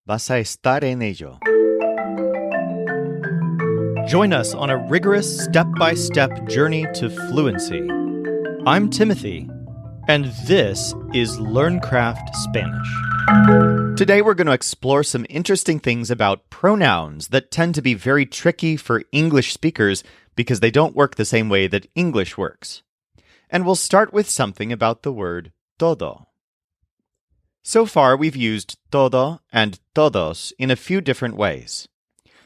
Vas a estar en ello. Join us on a rigorous step-by-step journey to fluency. I'm Timothy, and this is LearnCraft Spanish. Today we're going to explore some interesting things about pronouns that tend to be very tricky for English speakers because they don't work the same way that English works. And we'll start with something about the word todo. So far, we've used todo and todos in a few different ways.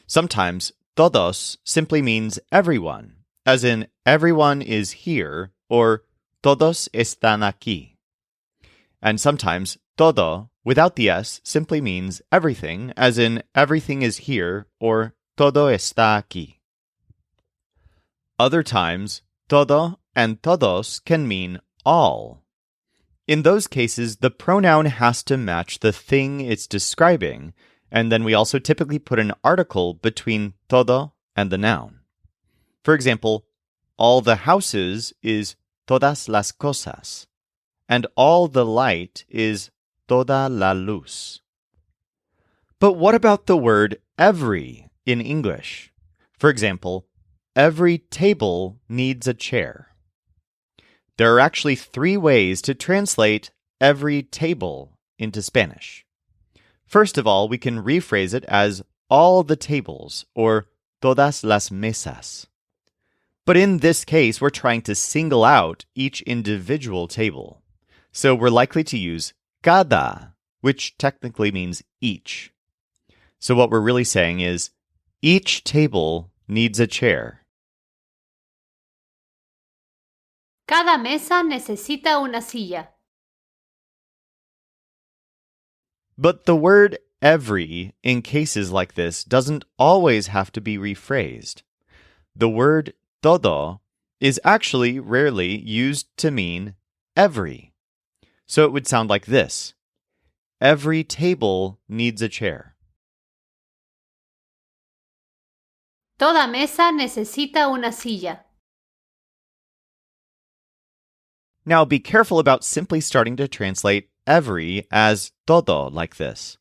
Sometimes todos simply means everyone, as in everyone is here, or todos están aquí. And sometimes todo, without the S, simply means everything, as in everything is here, or todo está aquí. Other times, todo and todos can mean all. In those cases, the pronoun has to match the thing it's describing, and then we also typically put an article between todo and the noun. For example, all the houses is todas las cosas, and all the light is toda la luz. But what about the word every in English? For example, every table needs a chair. There are actually 3 ways to translate every table into Spanish. First of all, we can rephrase it as all the tables, or todas las mesas. But in this case, we're trying to single out each individual table. So we're likely to use cada, which technically means each. So what we're really saying is, each table needs a chair. Cada mesa necesita una silla. But the word every in cases like this doesn't always have to be rephrased. The word todo is actually rarely used to mean every. So it would sound like this. Every table needs a chair. Toda mesa necesita una silla. Now be careful about simply starting to translate every as todo like this.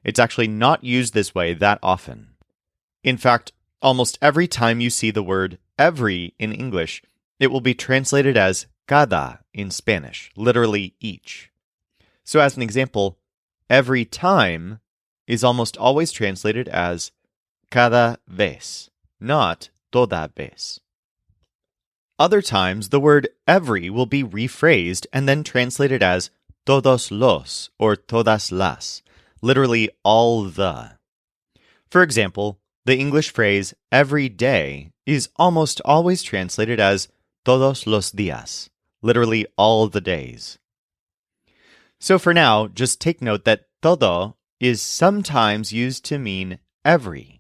It's actually not used this way that often. In fact, almost every time you see the word every in English, it will be translated as cada in Spanish, literally each. So as an example, every time is almost always translated as cada vez, not toda vez. Other times, the word every will be rephrased and then translated as todos los or todas las, literally all the. For example, the English phrase every day is almost always translated as todos los días, literally all the days. So for now, just take note that todo is sometimes used to mean every.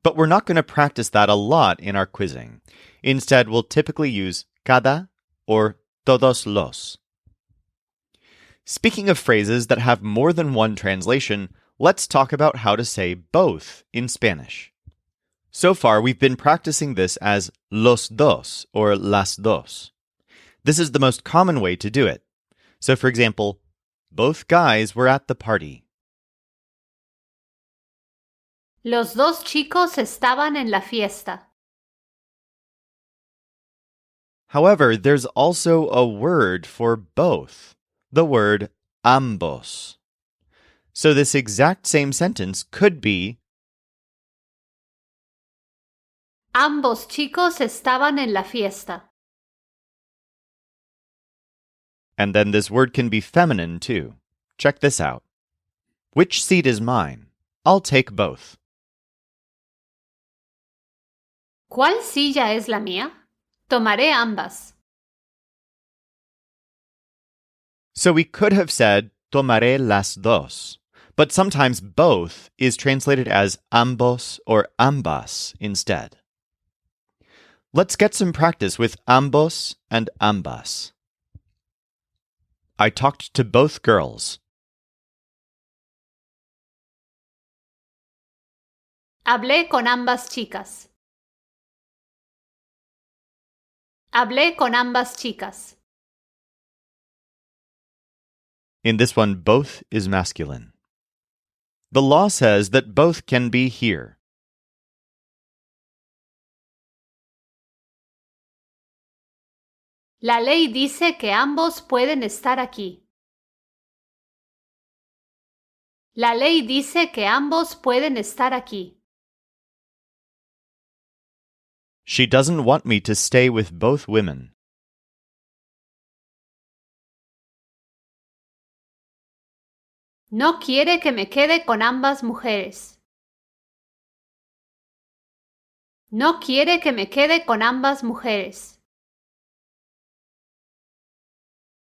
But we're not going to practice that a lot in our quizzing. Instead, we'll typically use cada or todos los. Speaking of phrases that have more than one translation, let's talk about how to say both in Spanish. So far, we've been practicing this as los dos or las dos. This is the most common way to do it. So for example, both guys were at the party. Los dos chicos estaban en la fiesta. However, there's also a word for both, the word ambos. So this exact same sentence could be Ambos chicos estaban en la fiesta. and then this word can be feminine too. Check this out. Which seat is mine? I'll take both. ¿Cuál silla es la mía? Tomaré ambas. So we could have said tomaré las dos, but sometimes both is translated as ambos or ambas instead. Let's get some practice with ambos and ambas. I talked to both girls. Hablé con ambas chicas. Hablé con ambas chicas. In this one, both is masculine. The law says that both can be here. La ley dice que ambos pueden estar aquí. La ley dice que ambos pueden estar aquí. She doesn't want me to stay with both women. No quiere que me quede con ambas mujeres. No quiere que me quede con ambas mujeres.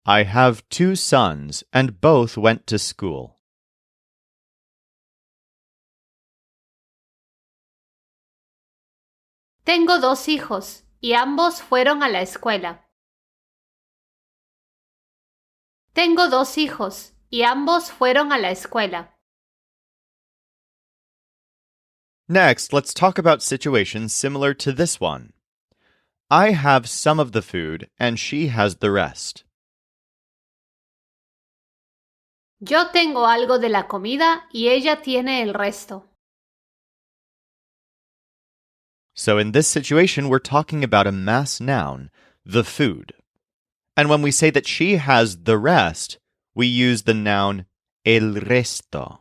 I have 2 sons, and both went to school. Tengo 2 hijos, y ambos fueron a la escuela. Tengo 2 hijos, y ambos fueron a la escuela. Next, let's talk about situations similar to this one. I have some of the food, and she has the rest. Yo tengo algo de la comida y ella tiene el resto. So in this situation, we're talking about a mass noun, the food. And when we say that she has the rest, we use the noun el resto.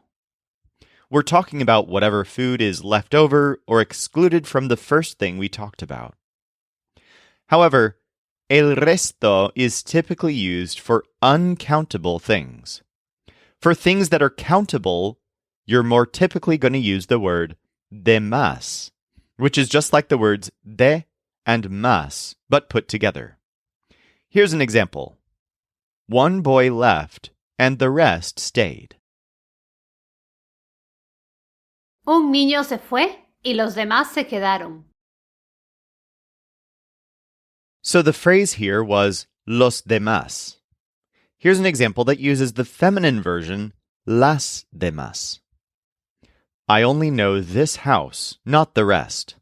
We're talking about whatever food is left over or excluded from the first thing we talked about. However, el resto is typically used for uncountable things. For things that are countable, you're more typically going to use the word de más, which is just like the words de and más, but put together. Here's an example. One boy left, and the rest stayed. Un niño se fue y los demás se quedaron. So the phrase here was los demás. Here's an example that uses the feminine version, las demás. I only know this house, not the rest.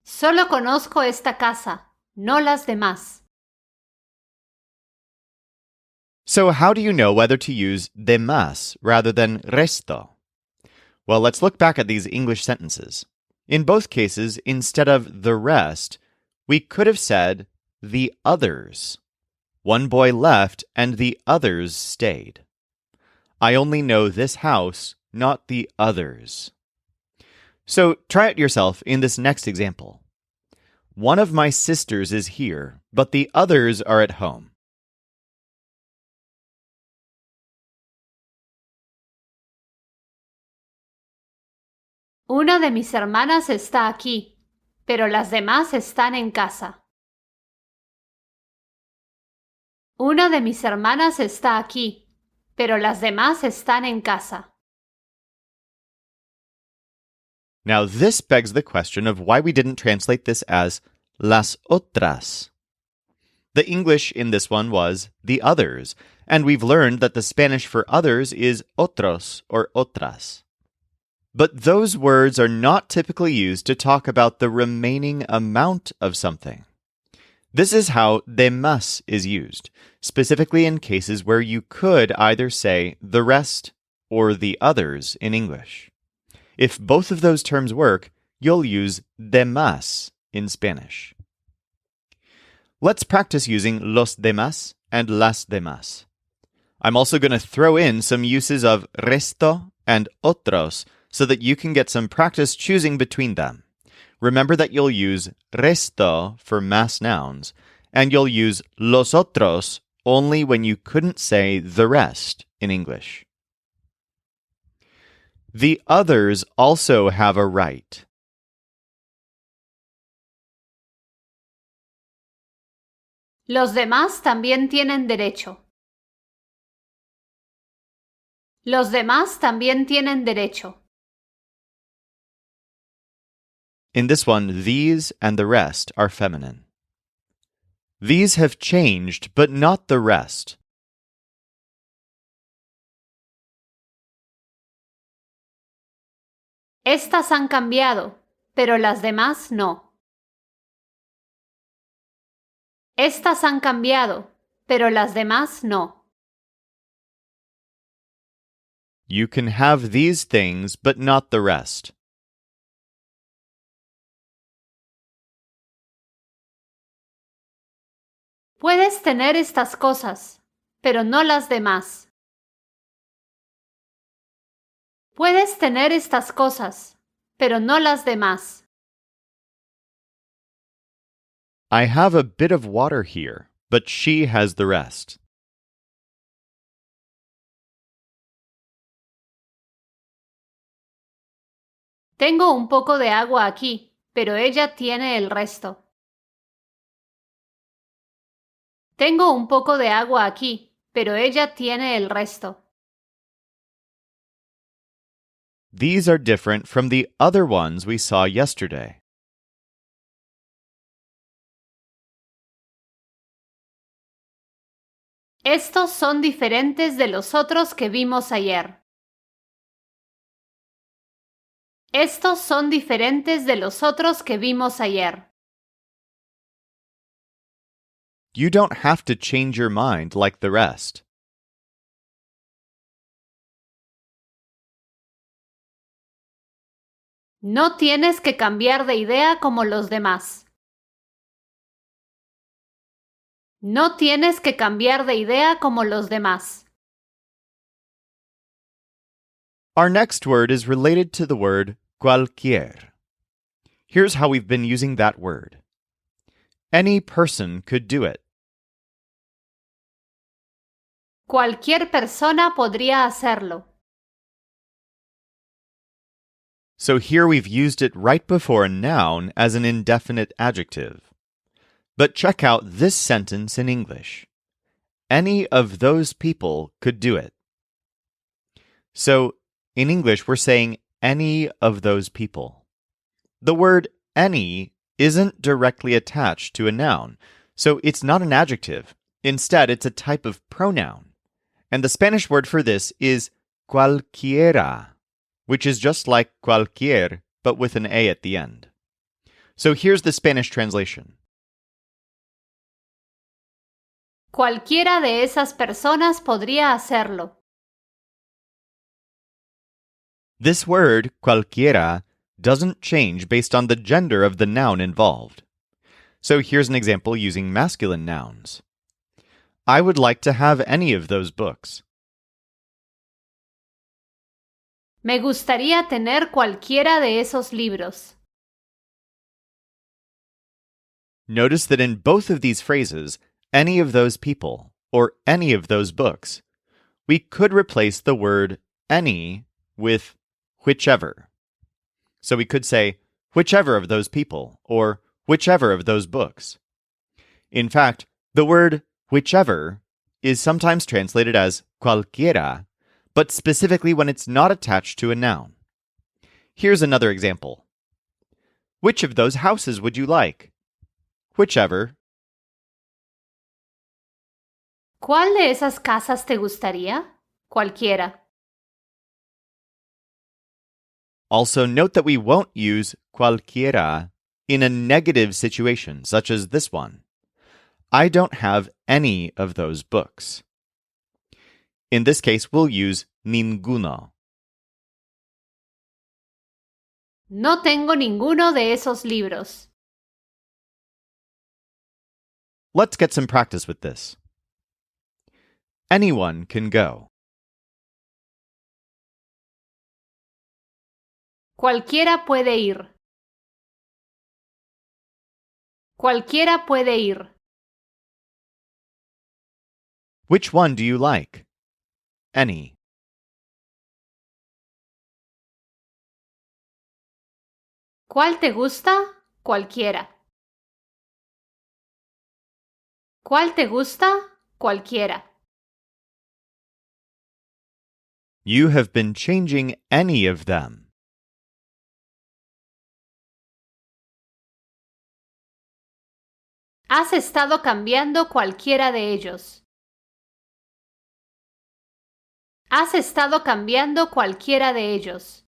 Solo conozco esta casa, no las demás. So how do you know whether to use de más rather than resto? Well, let's look back at these English sentences. In both cases, instead of the rest, we could have said the others. One boy left and the others stayed. I only know this house, not the others. So try it yourself in this next example. One of my sisters is here, but the others are at home. Una de mis hermanas está aquí, pero las demás están en casa. Una de mis hermanas está aquí, pero las demás están en casa. Now this begs the question of why we didn't translate this as las otras. The English in this one was the others, and we've learned that the Spanish for others is otros or otras. But those words are not typically used to talk about the remaining amount of something. This is how de más is used, specifically in cases where you could either say the rest or the others in English. If both of those terms work, you'll use de más in Spanish. Let's practice using los demás and las demás. I'm also going to throw in some uses of resto and otros so that you can get some practice choosing between them. Remember that you'll use resto for mass nouns, and you'll use los otros only when you couldn't say the rest in English. The others also have a right. Los demás también tienen derecho. Los demás también tienen derecho. In this one, these and the rest are feminine. These have changed, but not the rest. Estas han cambiado, pero las demás no. Estas han cambiado, pero las demás no. You can have these things, but not the rest. Puedes tener estas cosas, pero no las demás. Puedes tener estas cosas, pero no las demás. I have a bit of water here, but she has the rest. Tengo un poco de agua aquí, pero ella tiene el resto. Tengo un poco de agua aquí, pero ella tiene el resto. These are different from the other ones we saw yesterday. Estos son diferentes de los otros que vimos ayer. Estos son diferentes de los otros que vimos ayer. You don't have to change your mind like the rest. No tienes que cambiar de idea como los demás. No tienes que cambiar de idea como los demás. Our next word is related to the word cualquier. Here's how we've been using that word. Any person could do it. Cualquier persona podría hacerlo. So here we've used it right before a noun as an indefinite adjective. But check out this sentence in English. Any of those people could do it. So, in English, we're saying any of those people. The word any isn't directly attached to a noun, so it's not an adjective. Instead, it's a type of pronoun. And the Spanish word for this is cualquiera, which is just like cualquier, but with an A at the end. So here's the Spanish translation. Cualquiera de esas personas podría hacerlo. This word, cualquiera, doesn't change based on the gender of the noun involved. So here's an example using masculine nouns. I would like to have any of those books. Me gustaría tener cualquiera de esos libros. Notice that in both of these phrases, any of those people, or any of those books, we could replace the word any with whichever. So we could say, whichever of those people, or whichever of those books. In fact, the word whichever is sometimes translated as cualquiera, but specifically when it's not attached to a noun. Here's another example. Which of those houses would you like? Whichever. ¿Cuál de esas casas te gustaría? Cualquiera. Also, note that we won't use cualquiera in a negative situation, such as this one. I don't have any of those books. In this case, we'll use ninguno. No tengo ninguno de esos libros. Let's get some practice with this. Anyone can go. Cualquiera puede ir. Cualquiera puede ir. Which one do you like? Any. ¿Cuál te gusta? Cualquiera. ¿Cuál te gusta? Cualquiera. You have been changing any of them. Has estado cambiando cualquiera de ellos. Has estado cambiando cualquiera de ellos.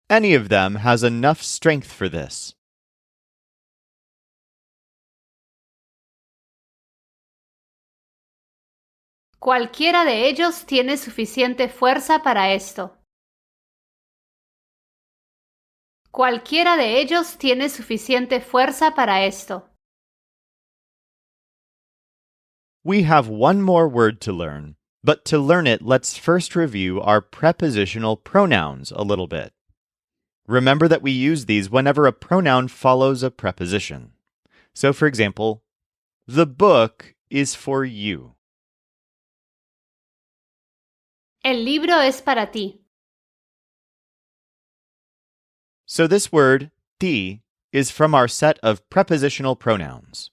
Any of them has enough strength for this. Cualquiera de ellos tiene suficiente fuerza para esto. Cualquiera de ellos tiene suficiente fuerza para esto. We have one more word to learn, but to learn it, let's first review our prepositional pronouns a little bit. Remember that we use these whenever a pronoun follows a preposition. So, for example, the book is for you. El libro es para ti. So this word, ti, is from our set of prepositional pronouns.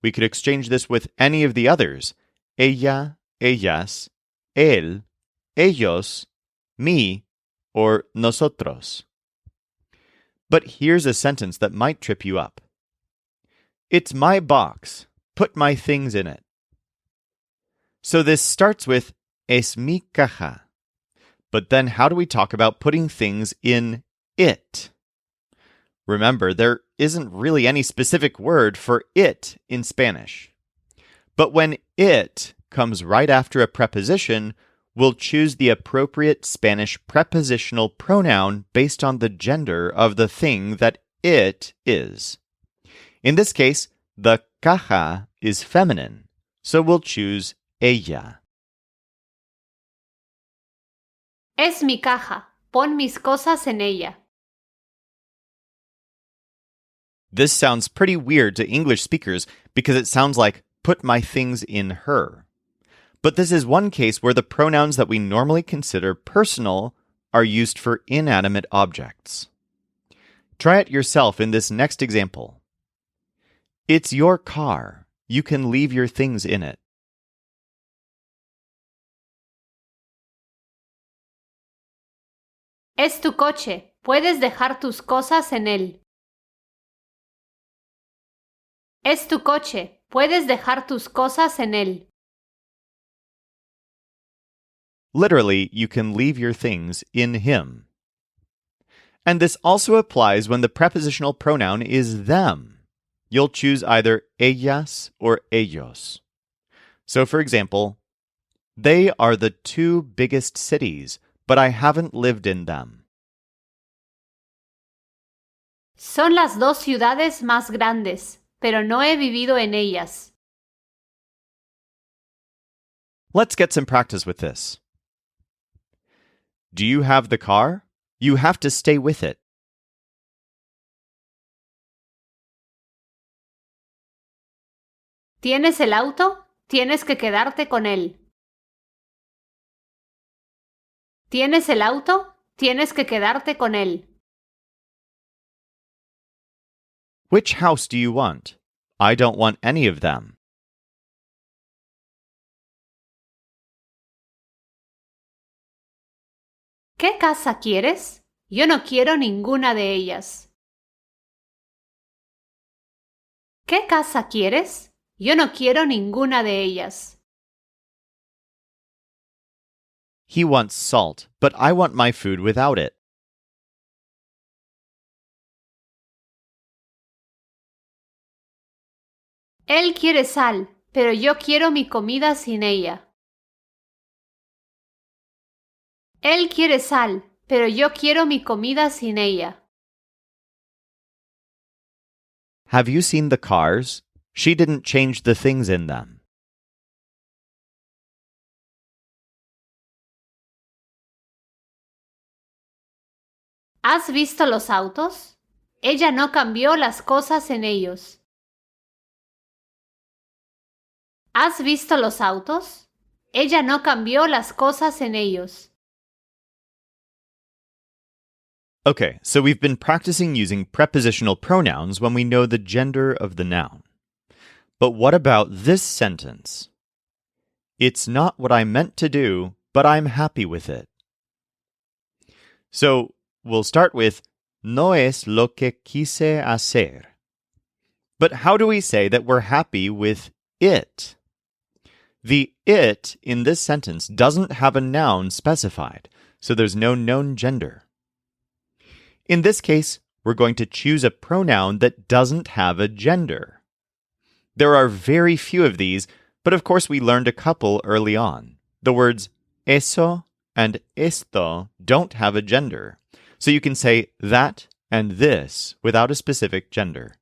We could exchange this with any of the others: ella, ellas, él, ellos, me, or nosotros. But here's a sentence that might trip you up. It's my box. Put my things in it. So this starts with es mi caja. But then how do we talk about putting things in it? Remember, there isn't really any specific word for it in Spanish. But when it comes right after a preposition, we'll choose the appropriate Spanish prepositional pronoun based on the gender of the thing that it is. In this case, the caja is feminine, so we'll choose ella. Es mi caja. Pon mis cosas en ella. This sounds pretty weird to English speakers because it sounds like put my things in her. But this is one case where the pronouns that we normally consider personal are used for inanimate objects. Try it yourself in this next example. It's your car. You can leave your things in it. Es tu coche. Puedes dejar tus cosas en él. Es tu coche. Puedes dejar tus cosas en él. Literally, you can leave your things in him. And this also applies when the prepositional pronoun is them. You'll choose either ellas or ellos. So, for example, they are the two biggest cities, but I haven't lived in them. Son las dos ciudades más grandes, pero no he vivido en ellas. Let's get some practice with this. Do you have the car? You have to stay with it. ¿Tienes el auto? Tienes que quedarte con él. ¿Tienes el auto? Tienes que quedarte con él. Which house do you want? I don't want any of them. ¿Qué casa quieres? Yo no quiero ninguna de ellas. ¿Qué casa quieres? Yo no quiero ninguna de ellas. He wants salt, but I want my food without it. Él quiere sal, pero yo quiero mi comida sin ella. Él quiere sal, pero yo quiero mi comida sin ella. Have you seen the cars? She didn't change the things in them. ¿Has visto los autos? Ella no cambió las cosas en ellos. ¿Has visto los autos? Ella no cambió las cosas en ellos. Okay, so we've been practicing using prepositional pronouns when we know the gender of the noun. But what about this sentence? It's not what I meant to do, but I'm happy with it. So we'll start with no es lo que quise hacer. But how do we say that we're happy with it? The it in this sentence doesn't have a noun specified, so there's no known gender. In this case, we're going to choose a pronoun that doesn't have a gender. There are very few of these, But of course, we learned a couple early on. The words eso and esto don't have a gender. So you can say that and this without a specific gender.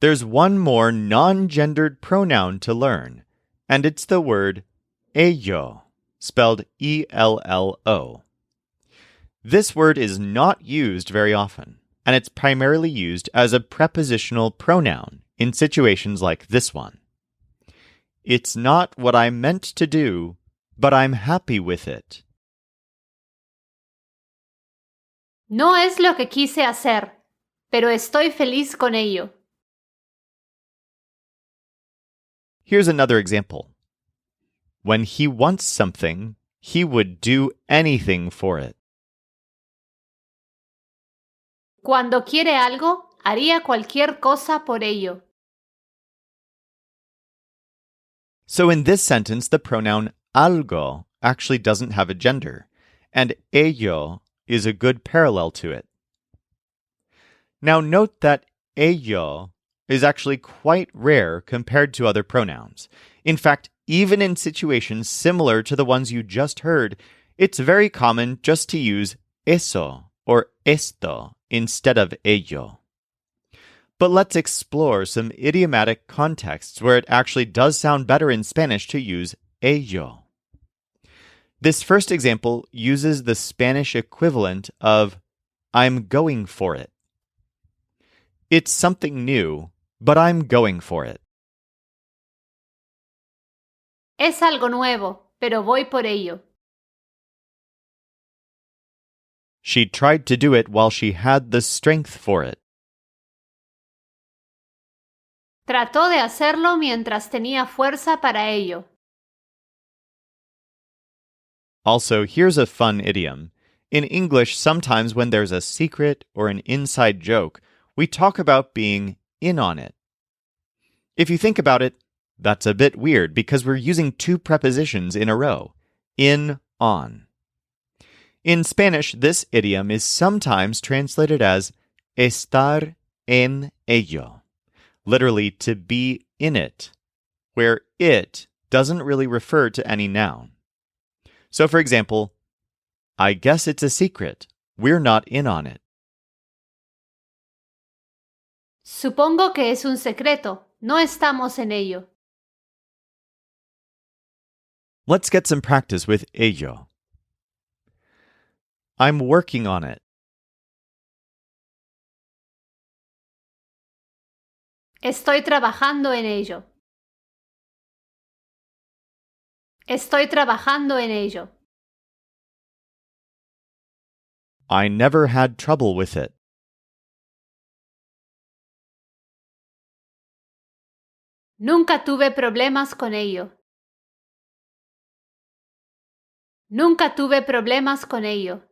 There's one more non-gendered pronoun to learn, and it's the word ello, spelled E-L-L-O. This word is not used very often, and it's primarily used as a prepositional pronoun in situations like this one. It's not what I meant to do, but I'm happy with it. No es lo que quise hacer, pero estoy feliz con ello. Here's another example. When he wants something, he would do anything for it. Cuando quiere algo, haría cualquier cosa por ello. So in this sentence, the pronoun algo actually doesn't have a gender, and ello is a good parallel to it. Now note that ello is actually quite rare compared to other pronouns. In fact, even in situations similar to the ones you just heard, it's very common just to use eso or esto instead of ello. But let's explore some idiomatic contexts where it actually does sound better in Spanish to use ello. This first example uses the Spanish equivalent of I'm going for it. It's something new, but I'm going for it. Es algo nuevo, pero voy por ello. She tried to do it while she had the strength for it. Trató de hacerlo mientras tenía fuerza para ello. Also, here's a fun idiom. In English, sometimes when there's a secret or an inside joke, we talk about being in on it. If you think about it, that's a bit weird because we're using two prepositions in a row, in, on. In Spanish, this idiom is sometimes translated as estar en ello, literally to be in it, where it doesn't really refer to any noun. So for example, I guess it's a secret. We're not in on it. Supongo que es un secreto. No estamos en ello. Let's get some practice with ello. I'm working on it. Estoy trabajando en ello. Estoy trabajando en ello. I never had trouble with it. Nunca tuve problemas con ello. Nunca tuve problemas con ello.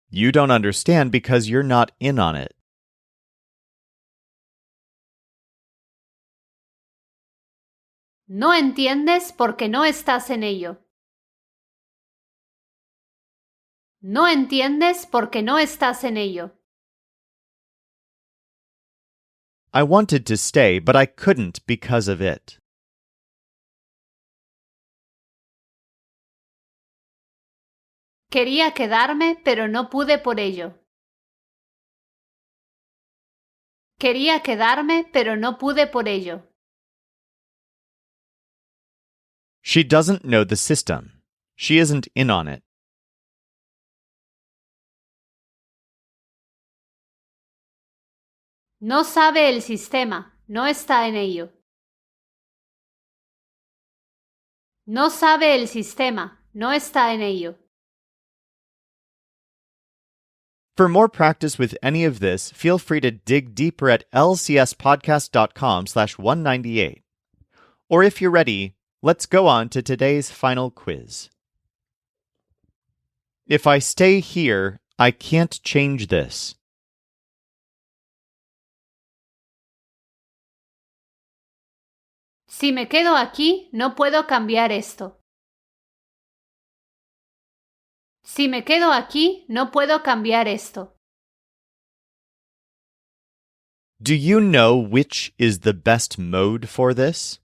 You don't understand because you're not in on it. No entiendes porque no estás en ello. No entiendes porque no estás en ello. I wanted to stay, but I couldn't because of it. Quería quedarme, pero no pude por ello. Quería quedarme, pero no pude por ello. She doesn't know the system. She isn't in on it. No sabe el sistema, no está en ello. No sabe el sistema, no está en ello. For more practice with any of this, feel free to dig deeper at lcspodcast.com/198. Or if you're ready, let's go on to today's final quiz. If I stay here, I can't change this. Si me quedo aquí, no puedo cambiar esto. Si me quedo aquí, no puedo cambiar esto. Do you know which is the best mode for this?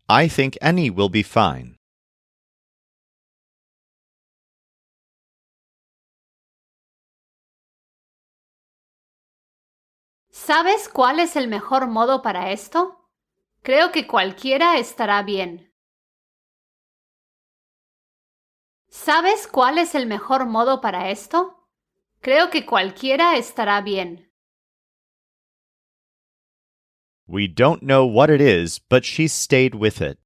I think any will be fine. ¿Sabes cuál es el mejor modo para esto? Creo que cualquiera estará bien. ¿Sabes cuál es el mejor modo para esto? Creo que cualquiera estará bien. We don't know what it is, but she stayed with it.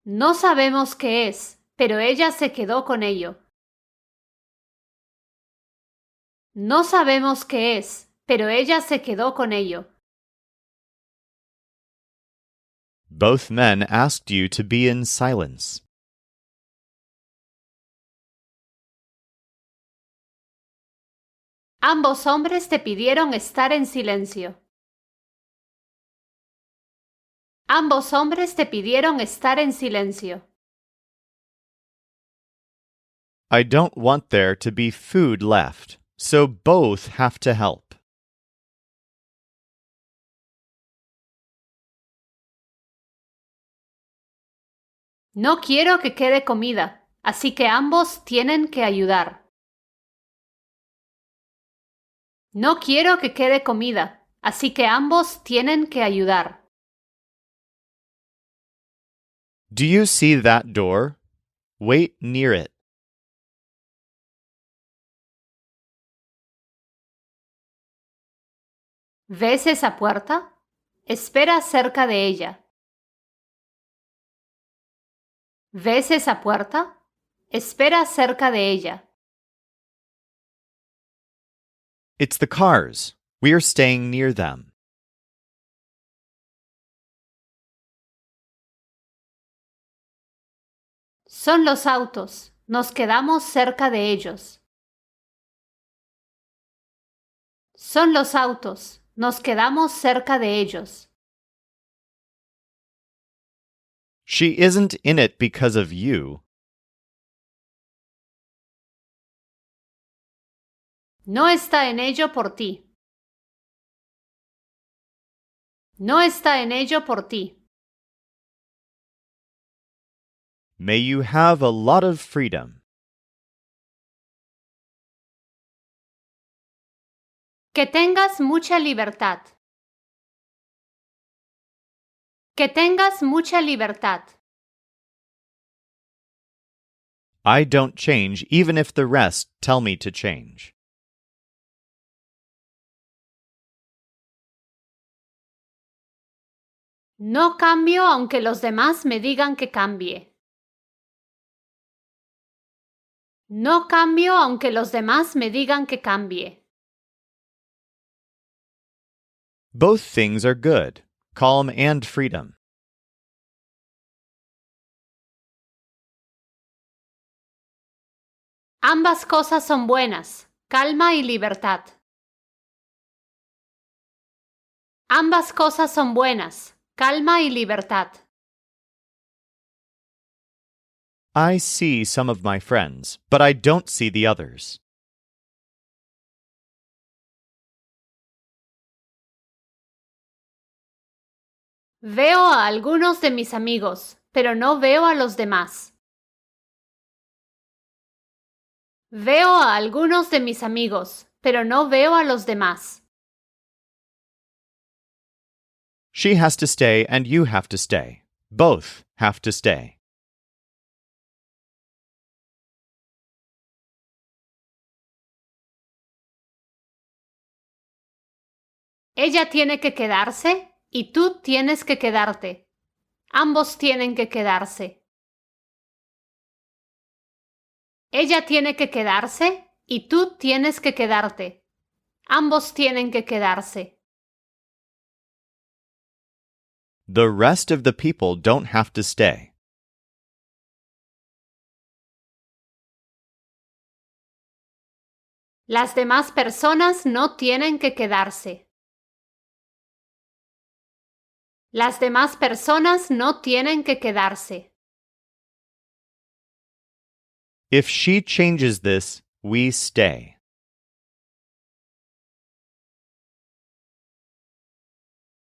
No sabemos qué es, pero ella se quedó con ello. No sabemos qué es, pero ella se quedó con ello. Both men asked you to be in silence. Ambos hombres te pidieron estar en silencio. Ambos hombres te pidieron estar en silencio. I don't want there to be food left, so both have to help. No quiero que quede comida, así que ambos tienen que ayudar. No quiero que quede comida, así que ambos tienen que ayudar. Do you see that door? Wait near it. ¿Ves esa puerta? Espera cerca de ella. ¿Ves esa puerta? Espera cerca de ella. It's the cars. We are staying near them. Son los autos. Nos quedamos cerca de ellos. Son los autos. Nos quedamos cerca de ellos. She isn't in it because of you. No está en ello por ti. No está en ello por ti. May you have a lot of freedom. Que tengas mucha libertad. Que tengas mucha libertad. I don't change even if the rest tell me to change. No cambio aunque los demás me digan que cambie. No cambio aunque los demás me digan que cambie. Both things are good, calm and freedom. Ambas cosas son buenas, calma y libertad. Ambas cosas son buenas, calma y libertad. I see some of my friends, but I don't see the others. Veo a algunos de mis amigos, pero no veo a los demás. Veo a algunos de mis amigos, pero no veo a los demás. She has to stay and you have to stay. Both have to stay. Ella tiene que quedarse y tú tienes que quedarte. Ambos tienen que quedarse. Ella tiene que quedarse y tú tienes que quedarte. Ambos tienen que quedarse. The rest of the people don't have to stay. Las demás personas no tienen que quedarse. Las demás personas no tienen que quedarse. If she changes this, We stay.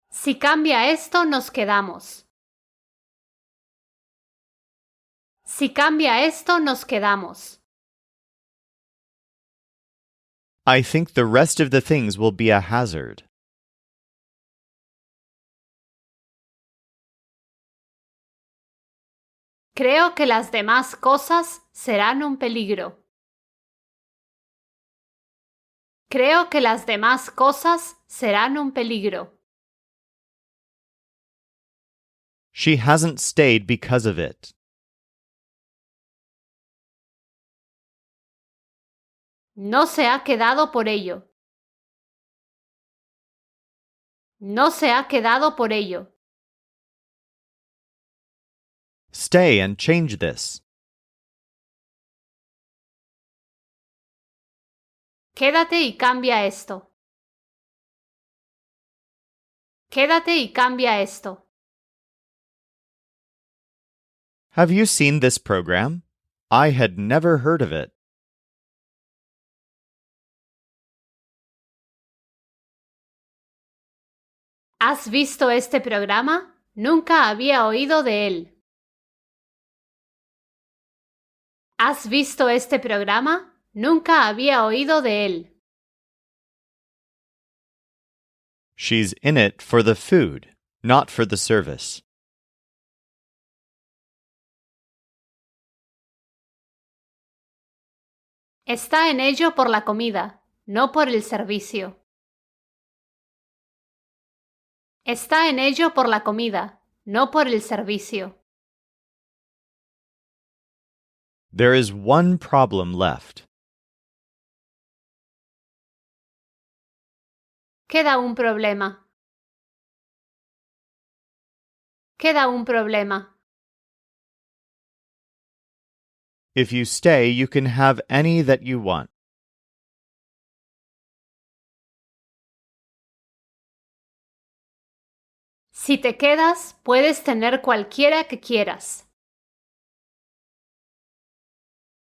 Si cambia esto, nos quedamos. Si cambia esto, nos quedamos. I think the rest of the things will be a hazard. Creo que las demás cosas serán un peligro. Creo que las demás cosas serán un peligro. She hasn't stayed because of it. No se ha quedado por ello. No se ha quedado por ello. Stay and change this. Quédate y cambia esto. Quédate y cambia esto. Have you seen this program? I had never heard of it. ¿Has visto este programa? Nunca había oído de él. ¿Has visto este programa? Nunca había oído de él. She's in it for the food, not for the service. Está en ello por la comida, no por el servicio. Está en ello por la comida, no por el servicio. There is one problem left. Queda un problema. Queda un problema. If you stay, you can have any that you want. Si te quedas, puedes tener cualquiera que quieras.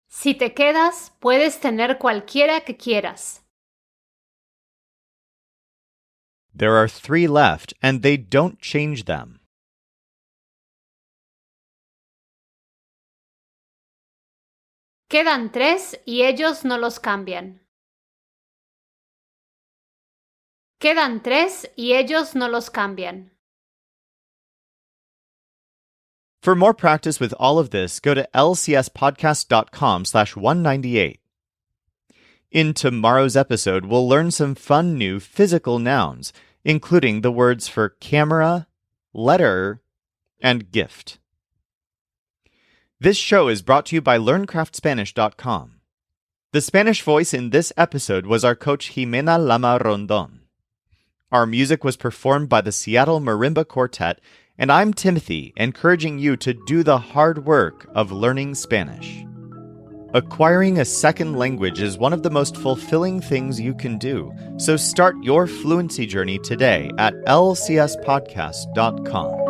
Si te quedas, puedes tener cualquiera que quieras. There are 3 left, and they don't change them. Quedan 3 y ellos no los cambian. Quedan 3 y ellos no los cambian. For more practice with all of this, go to lcspodcast.com/198. In tomorrow's episode, we'll learn some fun new physical nouns, including the words for camera, letter, and gift. This show is brought to you by LearnCraftSpanish.com. The Spanish voice in this episode was our coach Jimena Lama Rondon. Our music was performed by the Seattle Marimba Quartet, and I'm Timothy, encouraging you to do the hard work of learning Spanish. Acquiring a second language is one of the most fulfilling things you can do, so start your fluency journey today at lcspodcast.com.